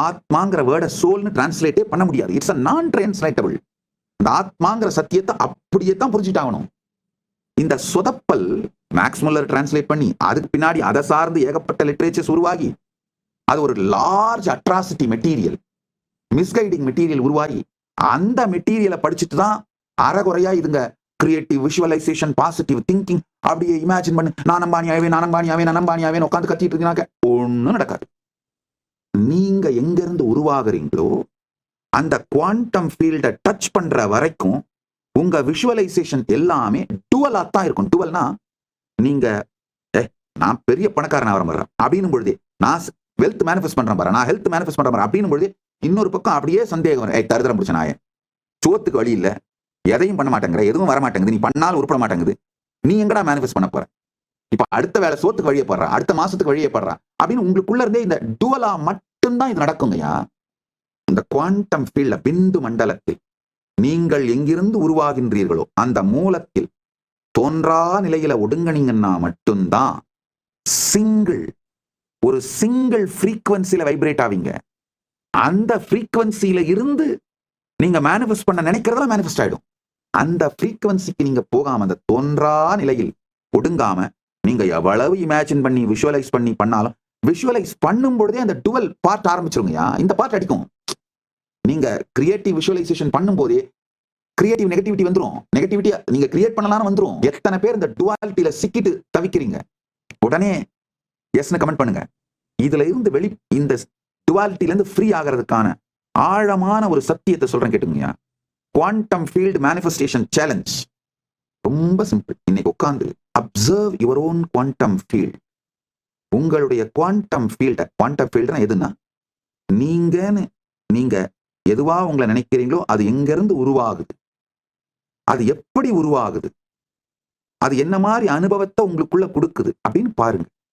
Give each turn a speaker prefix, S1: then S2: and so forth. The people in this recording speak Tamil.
S1: ஆத்மாங்கிற வேர்டை சோல்னு டிரான்ஸ்லேட்டே பண்ண முடியாது. இட்ஸ் அ நான் டிரான்ஸ்லேட்டபிள். இந்த ஆத்மாங்கிற சத்தியத்தை அப்படியே தான் புரிஞ்சுட்டாகணும். இந்த சொதப்பல் மேக்ஸ் முல்லர் டிரான்ஸ்லேட் பண்ணி அதுக்கு பின்னாடி அதை சார்ந்து ஏகப்பட்ட லிட்ரேச்சர்ஸ் உருவாகி அது ஒரு large atrocity material, misguiding material உருவாகி அந்த மெட்டீரியலை படிச்சுட்டு தான் அறகுறையா இதுங்க கிரியேட்டிவ் விஷுவலைசேஷன், பாசிட்டிவ் திங்கிங், அப்படியே இமேஜின் பண்ணு, நான் அம்பானியாவே உட்காந்து கத்திட்டு இருக்கீங்க, ஒன்னும் நடக்காது. நீங்க எங்க இருந்து உருவாகுறீங்களோ அந்த குவாண்டம் ஃபீல்டை டச் பண்ற வரைக்கும் உங்க விஷுவலைசேஷன் எல்லாமே டுவலா தான் இருக்கும். டுவல்னா நீங்க நான் பெரிய பணக்காரன் வரேன் அப்படின்னும் பொழுது, நான் வெல்த் மேனிஃபெஸ்ட் பண்றேன் பாரு, நான் ஹெல்த் மேனிஃபெஸ்ட் பண்றேன் அப்படின்னும் பொழுது இன்னொரு பக்கம் அப்படியே சந்தேகம் வரும், தருதரம் பிடிச்ச நாய, சோத்துக்கு வழி இல்ல, எதையும் பண்ண மாட்டேங்கிற, எதுவும் வர மாட்டேங்குது, நீ பண்ணாலும் உருப்பட மாட்டேங்குது, நீ எங்கடா மேனிஃபெஸ்ட் பண்ண போற, இப்ப அடுத்த வேலை சோத்துக்கு வழியே படுறா, அடுத்த மாசத்துக்கு வழியே படுறா அப்படின்னு உங்களுக்குள்ள இருந்தே இந்த டுவலா மட்டும்தான் இது நடக்குங்கய்யா. இந்த குவாண்டம் ஃபீல்ட்ல பிந்து மண்டலத்தில் நீங்கள் எங்கிருந்து உருவாகின்றீர்களோ அந்த மூலத்தில் தோன்றா நிலையில ஒடுங்கினீங்கன்னா மட்டும்தான் ஒரு சிங்கிள் ஃப்ரீக்வன்சில வைப்ரேட் ஆவீங்க. அந்த ஃப்ரீக்வன்சியில இருந்து நீங்க மேனிஃபெஸ்ட் பண்ண நினைக்கிறதெல்லாம் மேனிஃபெஸ்ட் ஆயிடும். அந்த ஃப்ரீக்வன்சிக்கு நீங்க போகாம, அந்த தோன்றா நிலையில் ஒடுங்காம நீங்க எவ்வளவு இமேஜின் பண்ணி விஷுவலைஸ் பண்ணி பண்ணாலும், விஷுவலைஸ் பண்ணும் பொழுதே அந்த டுவல் பார்ட் ஆரம்பிச்சிருங்கயா. இந்த பார்ட் அடிக்கும். நீங்க கிரியேட்டிவ் விஷுவலைசேஷன் பண்ணும் போதே கிரியேட்டிவ் நெகட்டிவிட்டி வந்துரும். நெகட்டிவிட்டி நீங்க கிரியேட் பண்ணலாம்னு வந்துரும். எத்தனை பேர் இந்த டுவாலிட்டியில சிக்கிட்டு தவிக்கிறீங்க? உடனே எஸ்னு கமெண்ட் பண்ணுங்க. இதுல இருந்து இந்த டுவாலிட்டில இருந்து ஃப்ரீ ஆகிறதுக்கான ஆழமான ஒரு சத்தியத்தை சொல்றேன் கேட்டுங்க. குவாண்டம் ஃபீல்ட் மேனிஃபெஸ்டேஷன் சேலஞ்ச் ரொம்ப சிம்பிள். இன்னைக்கு உட்கார்ந்து observe your own quantum field. உங்களுடைய குவாண்டம் ஃபீல்ட்னா எதுனா, நீங்க எதுவா உங்களை நினைக்கிறீங்களோ அது எங்க இருந்து உருவாகுது, அது எப்படி உருவாகுது, அது என்ன மாதிரி அனுபவத்தை உங்களுக்குள்ள கொடுக்குது அப்படின்னு பாருங்க.